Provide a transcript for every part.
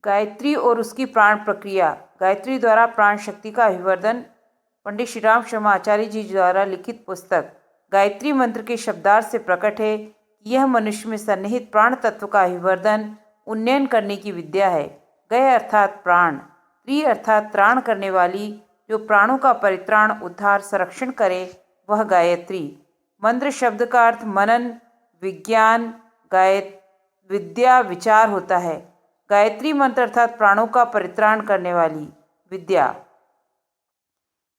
गायत्री और उसकी प्राण प्रक्रिया। गायत्री द्वारा प्राण शक्ति का अभिवर्धन। पंडित श्री राम शर्मा आचार्य जी द्वारा लिखित पुस्तक गायत्री मंत्र के शब्दार्थ से प्रकट है कि यह मनुष्य में सन्निहित प्राण तत्व का अभिवर्धन उन्नयन करने की विद्या है। गय अर्थात प्राण, त्री अर्थात त्राण करने वाली, जो प्राणों का परित्राण, उद्धार, संरक्षण करे, वह गायत्री। मंत्र शब्द का अर्थ मनन, विज्ञान, विद्या, विचार होता है। गायत्री मंत्र अर्थात प्राणों का परित्राण करने वाली विद्या।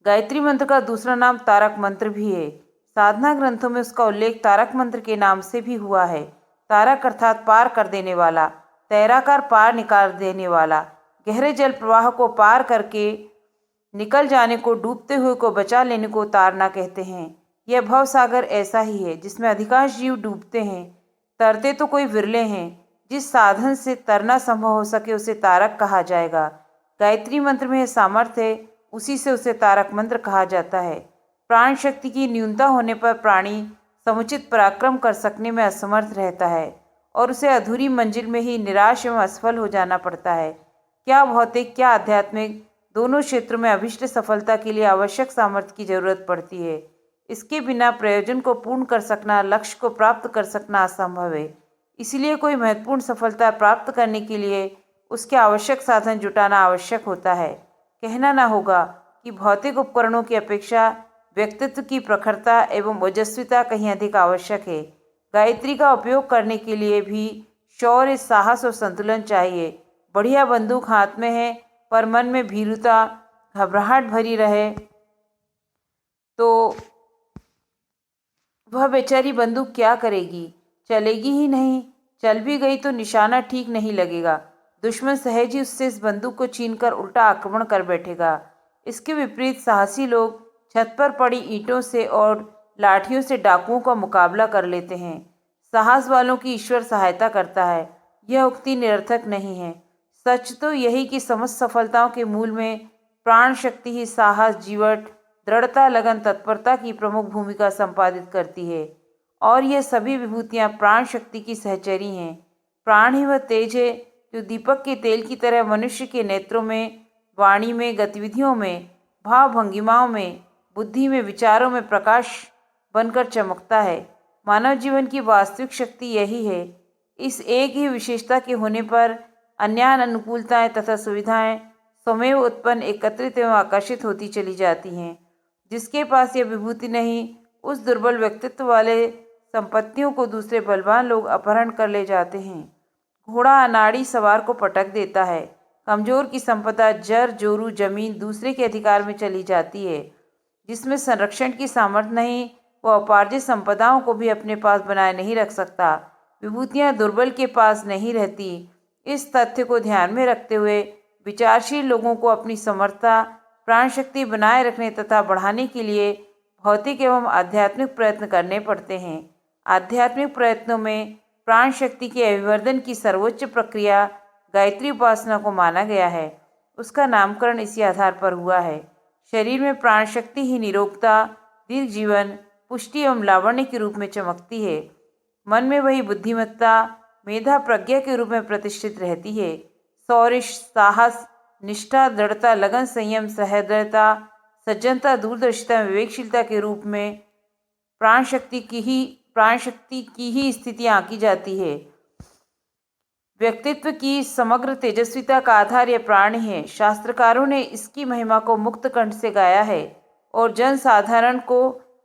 गायत्री मंत्र का दूसरा नाम तारक मंत्र भी है। साधना ग्रंथों में उसका उल्लेख तारक मंत्र के नाम से भी हुआ है। तारक अर्थात पार कर देने वाला, तैराकर पार निकाल देने वाला, गहरे जल प्रवाह को पार करके निकल जाने को, डूबते हुए को बचा लेने को तारना कहते हैं। यह भव सागर ऐसा ही है जिसमें अधिकांश जीव डूबते हैं, तरते तो कोई विरले हैं। जिस साधन से तरना संभव हो सके उसे तारक कहा जाएगा। गायत्री मंत्र में सामर्थ्य है, उसी से उसे तारक मंत्र कहा जाता है। प्राण शक्ति की न्यूनता होने पर प्राणी समुचित पराक्रम कर सकने में असमर्थ रहता है और उसे अधूरी मंजिल में ही निराश एवं असफल हो जाना पड़ता है। क्या भौतिक, क्या आध्यात्मिक, दोनों क्षेत्रों में अभिष्ट सफलता के लिए आवश्यक सामर्थ्य की जरूरत पड़ती है। इसके बिना प्रयोजन को पूर्ण कर सकना, लक्ष्य को प्राप्त कर सकना असंभव है। इसलिए कोई महत्वपूर्ण सफलता प्राप्त करने के लिए उसके आवश्यक साधन जुटाना आवश्यक होता है। कहना न होगा कि भौतिक उपकरणों की अपेक्षा व्यक्तित्व की प्रखरता एवं ओजस्विता कहीं अधिक आवश्यक है। गायत्री का उपयोग करने के लिए भी शौर्य, साहस और संतुलन चाहिए। बढ़िया बंदूक हाथ में है पर मन में भीरुता, घबराहट भरी रहे तो वह बेचारी बंदूक क्या करेगी? चलेगी ही नहीं। चल भी गई तो निशाना ठीक नहीं लगेगा। दुश्मन सहज ही उससे इस बंदूक को छीनकर उल्टा आक्रमण कर बैठेगा। इसके विपरीत साहसी लोग छत पर पड़ी ईंटों से और लाठियों से डाकुओं का मुकाबला कर लेते हैं। साहस वालों की ईश्वर सहायता करता है, यह उक्ति निरर्थक नहीं है। सच तो यही कि समस्त सफलताओं के मूल में प्राण शक्ति ही साहस, जीवट, दृढ़ता, लगन, तत्परता की प्रमुख भूमिका संपादित करती है और यह सभी विभूतियां प्राण शक्ति की सहचरी हैं। प्राण ही वह तेज है जो दीपक के तेल की तरह मनुष्य के नेत्रों में, वाणी में, गतिविधियों में, भाव भंगिमाओं में, बुद्धि में, विचारों में प्रकाश बनकर चमकता है। मानव जीवन की वास्तविक शक्ति यही है। इस एक ही विशेषता के होने पर अन्यान अनुकूलताएं तथा सुविधाएं स्वमेव उत्पन्न, एकत्रित एवं आकर्षित होती चली जाती हैं। जिसके पास यह विभूति नहीं, उस दुर्बल व्यक्तित्व वाले संपत्तियों को दूसरे बलवान लोग अपहरण कर ले जाते हैं। घोड़ा अनाड़ी सवार को पटक देता है। कमजोर की संपदा, जर जोरू जमीन दूसरे के अधिकार में चली जाती है। जिसमें संरक्षण की सामर्थ्य नहीं, वह उपार्जित संपदाओं को भी अपने पास बनाए नहीं रख सकता। विभूतियां दुर्बल के पास नहीं रहती। इस तथ्य को ध्यान में रखते हुए विचारशील लोगों को अपनी समर्थता, प्राण शक्ति बनाए रखने तथा बढ़ाने के लिए भौतिक एवं आध्यात्मिक प्रयत्न करने पड़ते हैं। आध्यात्मिक प्रयत्नों में प्राण शक्ति के अभिवर्धन की सर्वोच्च प्रक्रिया गायत्री उपासना को माना गया है। उसका नामकरण इसी आधार पर हुआ है। शरीर में प्राण शक्ति ही निरोगता, दीर्घ जीवन, पुष्टि एवं लावण्य के रूप में चमकती है। मन में वही बुद्धिमत्ता, मेधा, प्रज्ञा के रूप में प्रतिष्ठित रहती है। शौर्य, साहस, निष्ठा, दृढ़ता, लगन, संयम, सहृदयता, सज्जनता, दूरदर्शिता, विवेकशीलता के रूप में प्राण शक्ति की ही स्थितियां आंकी जाती है। व्यक्तित्व की समग्र तेजस्विता का आधार यह प्राण है। शास्त्रकारों ने इसकी महिमा को मुक्त कंठ से गाया है और जन साधारण को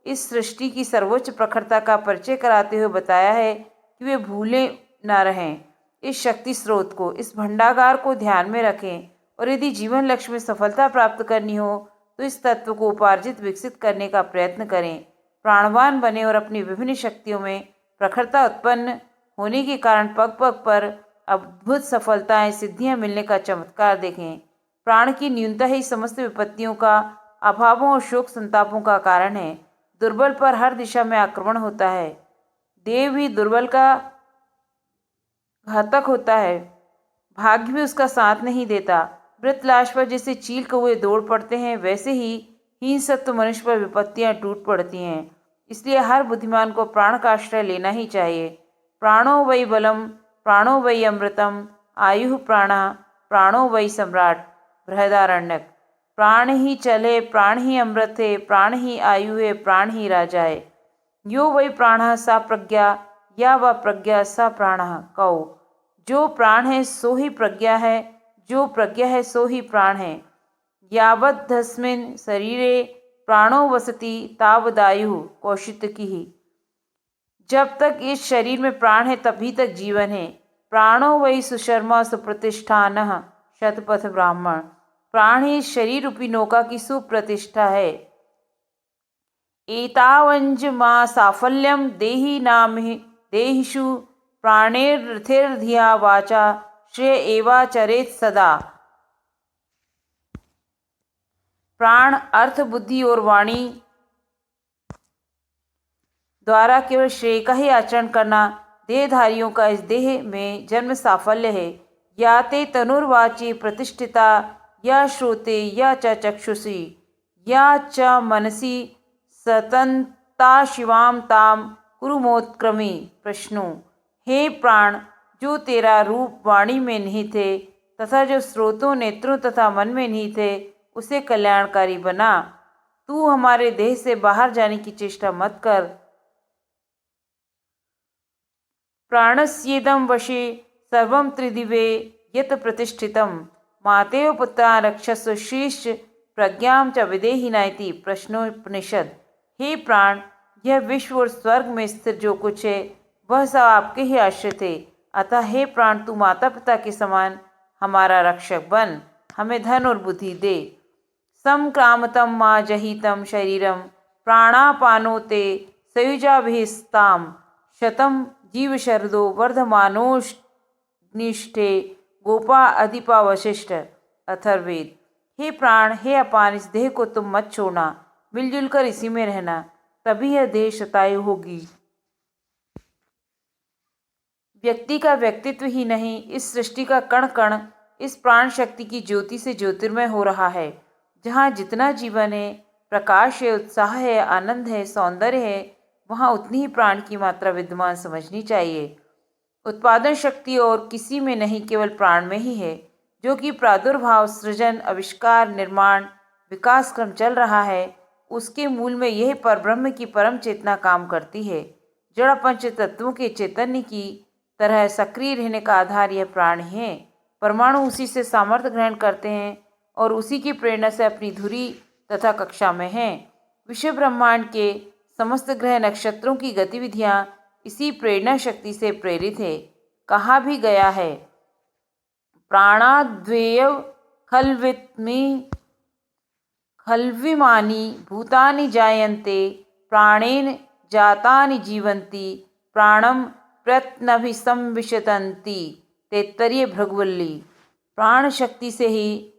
इस सृष्टि की सर्वोच्च प्रखरता का परिचय कराते हुए बताया है कि वे भूले न रहें। इस शक्ति स्रोत को, इस भंडागार को ध्यान में रखें और यदि जीवन लक्ष्य में सफलता प्राप्त करनी हो तो इस तत्व को उपार्जित, विकसित करने का प्रयत्न करें। प्राणवान बने और अपनी विभिन्न शक्तियों में प्रखरता उत्पन्न होने के कारण पग पग पर अद्भुत सफलताएं, सिद्धियां मिलने का चमत्कार देखें। प्राण की न्यूनता ही समस्त विपत्तियों का, अभावों और शोक संतापों का कारण है। दुर्बल पर हर दिशा में आक्रमण होता है। देव भी दुर्बल का घातक होता है। भाग्य भी उसका साथ नहीं देता। मृत लाश पर जैसे चील कौवे दौड़ पड़ते हैं, वैसे ही हीन सत्व मनुष्य पर विपत्तियां टूट पड़ती हैं। इसलिए हर बुद्धिमान को प्राण का आश्रय लेना ही चाहिए। प्राणो वै बलम, प्राणो वै अमृतम, आयु प्राणा, प्राणो वै सम्राट। बृहदारण्यक। प्राण ही चले, प्राण ही अमृत है, प्राण ही आयु है, प्राण ही राजा है। यो वै प्राणः सा प्रज्ञा, या व प्रज्ञा सा प्राणः। कौ। जो प्राण है सो ही प्रज्ञा है, जो प्रज्ञा है सो ही प्राण है। यावद्धस्मिन् शरीरे प्राणो वसति तावदायुः। कौशितकी। जब तक इस शरीर में प्राण है तभी तक जीवन है। प्राणो वै सुशर्मा सुप्रतिष्ठानः। शतपथ ब्राह्मण। प्राण ही शरीर रूपी नौका की सुप्रतिष्ठा है। एतावंज मा साफल्यम देहि नामि देहिषु प्राणैर्रथिर्धिया वाचा श्रेय एवाचरेत् सदा। प्राण, अर्थ, बुद्धि और वाणी द्वारा केवल श्रेय का ही आचरण करना देहधारियों का इस देह में जन्म साफल्य है। या ते तनुर्वाची प्रतिष्ठिता, या श्रोते, या च चक्षुषी, या च मनसी सतंता शिवाम ताम कुरुमोत्क्रमी। प्रश्नो। हे प्राण, जो तेरा रूप वाणी में निहित है तथा जो स्रोतों, नेत्रों तथा मन में निहित है, उसे कल्याणकारी बना। तू हमारे देह से बाहर जाने की चेष्टा मत कर। प्राणस्येदं वशे सर्वं त्रिदिवे यत प्रतिष्ठितं। मातेव पुत्रा रक्षस्व शीर्ष प्रज्ञां च विदेहि नाइति। प्रश्नोपनिषद। हे प्राण, यह विश्व और स्वर्ग में स्थिर जो कुछ है वह सब आपके ही आश्रित है। अतः हे प्राण, तू माता पिता के समान हमारा रक्षक बन, हमें धन और बुद्धि दे। संक्रामतं मा जहितं शरीरं प्राणापानो ते सयुजाभिस्तां। शतं जीव शरदो वर्धमानोष्निष्ठे गोपा अधिपा वशिष्ठ। अथर्वेद। हे प्राण, हे अपान, इस देह को तुम मत छोड़ना, मिलजुल कर इसी में रहना, तभी यह देह शतायु होगी। व्यक्ति का व्यक्तित्व ही नहीं, इस सृष्टि का कण कण इस प्राण शक्ति की ज्योति से ज्योतिर्मय हो रहा है। जहाँ जितना जीवन है, प्रकाश है, उत्साह है, आनंद है, सौंदर्य है, वहाँ उतनी ही प्राण की मात्रा विद्यमान समझनी चाहिए। उत्पादन शक्ति और किसी में नहीं, केवल प्राण में ही है। जो कि प्रादुर्भाव, सृजन, आविष्कार, निर्माण, विकास क्रम चल रहा है, उसके मूल में यह परब्रह्म की परम चेतना काम करती है। जड़ पंच तत्वों के चैतन्य की तरह सक्रिय रहने का आधार यह प्राण है। परमाणु उसी से सामर्थ्य ग्रहण करते हैं और उसी की प्रेरणा से अपनी धुरी तथा कक्षा में हैं। विश्व ब्रह्मांड के समस्त ग्रह नक्षत्रों की गतिविधियां इसी प्रेरणा शक्ति से प्रेरित है। कहा भी गया है, प्राणाद्वेयव खल्विमानि भूतानि जायन्ते प्राणेन जातानि जीवन्ति प्राणम प्रत्यभिसंविशन्ति। तैत्तरीय भृगुवल्ली। प्राण शक्ति से ही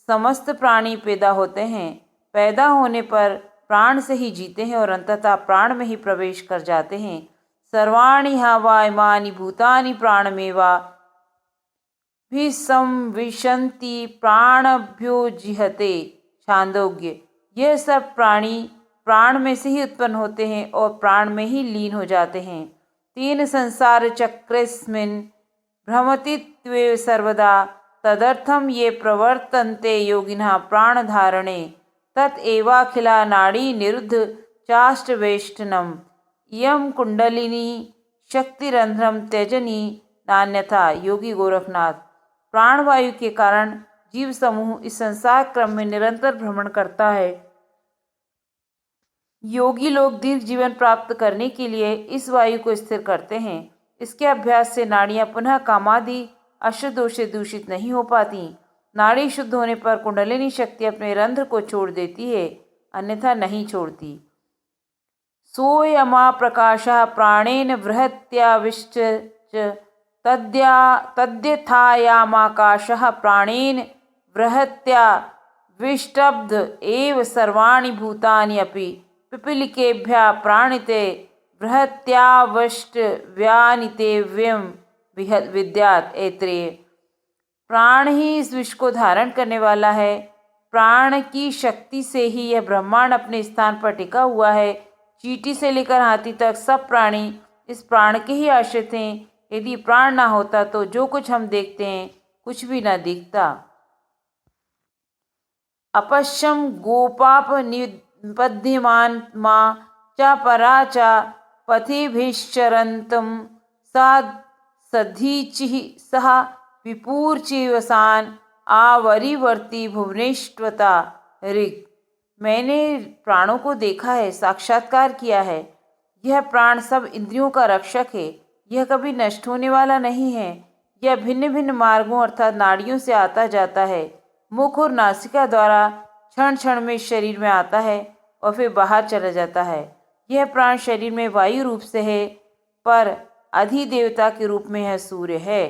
समस्त प्राणी पैदा होते हैं। पैदा होने पर प्राण से ही जीते हैं और अंततः प्राण में ही प्रवेश कर जाते हैं। सर्वाणि वा इमानि भूतानि प्राणमेवा विसंविशन्ति प्राणभ्योजिहते। छांदोग्य। यह सब प्राणी प्राण में से ही उत्पन्न होते हैं और प्राण में ही लीन हो जाते हैं। तेन संसार चक्रेस्मिन् भ्रमतित्वे सर्वदा तदर्थम ये प्रवर्तन्ते योगिनः प्राणधारणे तत्एवाखिला नाड़ी निरुद्ध चाष्टवेष्टनम्। इयं कुंडलिनी शक्तिरंध्रम त्यजनी नान्यथा। योगी गोरखनाथ। प्राणवायु के कारण जीव समूह इस संसार क्रम में निरंतर भ्रमण करता है। योगी लोग दीर्घ जीवन प्राप्त करने के लिए इस वायु को स्थिर करते हैं। इसके अभ्यास से नाड़ियां पुनः कामादि अशुद्धों से दूषित नहीं हो पाती। नाड़ी शुद्ध होने पर कुंडलिनी शक्ति अपने रंध्र को छोड़ देती है, अन्यथा नहीं छोड़ती। सोयमा प्रकाशः प्राणेन बृहत्याविश्च तद्यथायामाकाशः प्राणेन बृहत्या विष्टब्ध एव सर्वाणि भूतानि अपि पिपीलिकेभ्यः प्राणिते बृहत्यावष्ट्व्यानितेव्यं विद्यात्। ऐत्रेय। प्राण ही इस विश्व को धारण करने वाला है। प्राण की शक्ति से ही यह ब्रह्मांड अपने स्थान पर टिका हुआ है। चींटी से लेकर हाथी तक सब प्राणी इस प्राण के ही आश्रित हैं। यदि प्राण ना होता तो जो कुछ हम देखते हैं कुछ भी न दिखता। अपश्यम गोपाप निपद्यमान माँ च परा च पथिभिश्चरन्तं साध सधीचिः सह विपूर्चिवसान आवरिवर्ती भुवनेश्वता ऋग। मैंने प्राणों को देखा है, साक्षात्कार किया है। यह प्राण सब इंद्रियों का रक्षक है। यह कभी नष्ट होने वाला नहीं है। यह भिन्न भिन्न मार्गों अर्थात नाड़ियों से आता जाता है। मुख और नासिका द्वारा क्षण क्षण में शरीर में आता है और फिर बाहर चला जाता है। यह प्राण शरीर में वायु रूप से है, पर अधिदेवता के रूप में यह सूर्य है।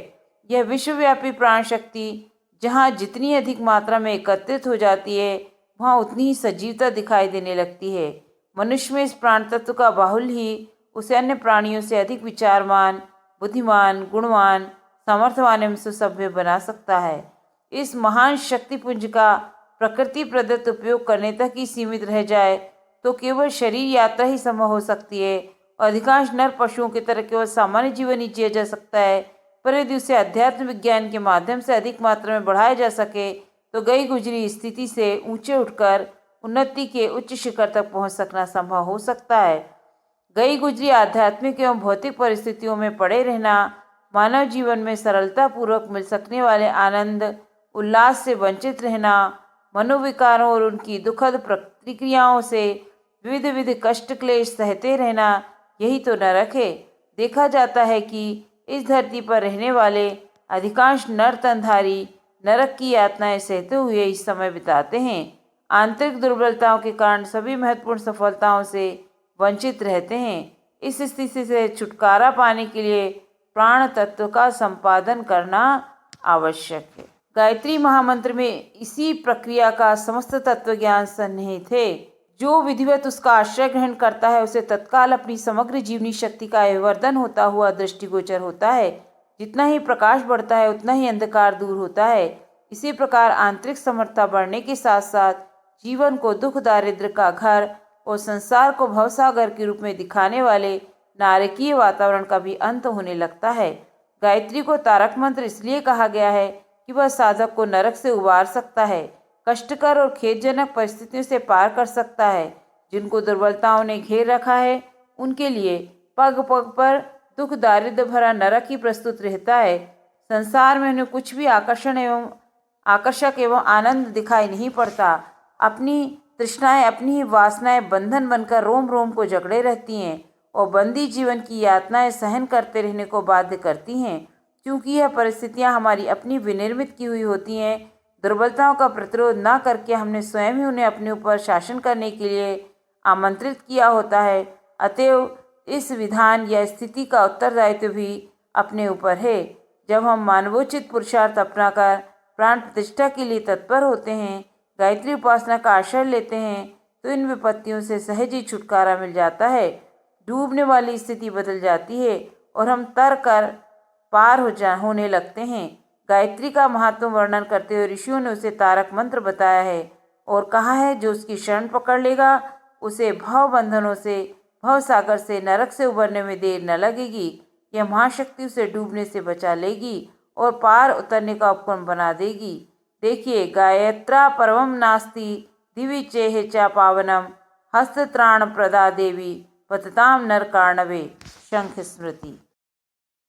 यह विश्वव्यापी प्राण शक्ति जहाँ जितनी अधिक मात्रा में एकत्रित हो जाती है, वहाँ उतनी ही सजीवता दिखाई देने लगती है। मनुष्य में इस प्राण तत्व का बाहुल्य ही उसे अन्य प्राणियों से अधिक विचारमान, बुद्धिमान, गुणवान, सामर्थ्यवान एवं सुसभ्य बना सकता है। इस महान शक्तिपुंज का प्रकृति प्रदत्त उपयोग करने तक ही सीमित रह जाए तो केवल शरीर यात्रा ही संभव हो सकती है और अधिकांश नर पशुओं की तरह केवल सामान्य जीवन ही जिया जा सकता है। पर यदि उसे अध्यात्म विज्ञान के माध्यम से अधिक मात्रा में बढ़ाया जा सके तो गई गुजरी स्थिति से ऊंचे उठकर उन्नति के उच्च शिखर तक पहुंच सकना संभव हो सकता है। गई गुजरी आध्यात्मिक एवं भौतिक परिस्थितियों में पड़े रहना मानव जीवन में सरलतापूर्वक मिल सकने वाले आनंद उल्लास से वंचित रहना, मनोविकारों और उनकी दुखद प्रतिक्रियाओं से विविध विविध कष्ट क्लेश सहते रहना, यही तो नरक है। देखा जाता है कि इस धरती पर रहने वाले अधिकांश नर तनधारी नरक की यातनाएं सहते हुए इस समय बिताते हैं। आंतरिक दुर्बलताओं के कारण सभी महत्वपूर्ण सफलताओं से वंचित रहते हैं। इस स्थिति से छुटकारा पाने के लिए प्राण तत्व का संपादन करना आवश्यक है। गायत्री महामंत्र में इसी प्रक्रिया का समस्त तत्व ज्ञान सन्निहित है। जो विधिवत उसका आश्रय ग्रहण करता है उसे तत्काल अपनी समग्र जीवनी शक्ति का विवर्धन होता हुआ दृष्टिगोचर होता है। जितना ही प्रकाश बढ़ता है उतना ही अंधकार दूर होता है। इसी प्रकार आंतरिक समर्थता बढ़ने के साथ साथ जीवन को दुख दारिद्र्य का घर और संसार को भवसागर के रूप में दिखाने वाले नारकीय वातावरण का भी अंत होने लगता है। गायत्री को तारक मंत्र इसलिए कहा गया है कि वह साधक को नरक से उबार सकता है, कष्टकर और खेदजनक परिस्थितियों से पार कर सकता है। जिनको दुर्बलताओं ने घेर रखा है उनके लिए पग पग पर दुख दारिद्र्य भरा नरक ही प्रस्तुत रहता है। संसार में उन्हें कुछ भी आकर्षक एवं आनंद दिखाई नहीं पड़ता। अपनी तृष्णाएं, अपनी ही वासनाएं बंधन बनकर रोम रोम को जकड़े रहती हैं और बंदी जीवन की यातनाएं सहन करते रहने को बाध्य करती हैं। क्योंकि यह परिस्थितियां हमारी अपनी विनिर्मित की हुई होती हैं। दुर्बलताओं का प्रतिरोध न करके हमने स्वयं ही उन्हें अपने ऊपर शासन करने के लिए आमंत्रित किया होता है। अतएव इस विधान या स्थिति का उत्तरदायित्व भी अपने ऊपर है। जब हम मानवोचित पुरुषार्थ अपनाकर प्राण प्रतिष्ठा के लिए तत्पर होते हैं, गायत्री उपासना का आश्रय लेते हैं, तो इन विपत्तियों से सहज ही छुटकारा मिल जाता है। डूबने वाली स्थिति बदल जाती है और हम तर कर पार होने लगते हैं। गायत्री का महत्व वर्णन करते हुए ऋषियों ने उसे तारक मंत्र बताया है और कहा है जो उसकी शरण पकड़ लेगा उसे भव बंधनों से, भव सागर से, नरक से उबरने में देर न लगेगी। यह महाशक्ति उसे डूबने से बचा लेगी और पार उतरने का उपक्रम बना देगी। देखिए, गायत्रा परमं नास्ति दिवि चेह च पावनम हस्तत्राण प्रदा देवी पतताम नर कार्णवे। शंख स्मृति।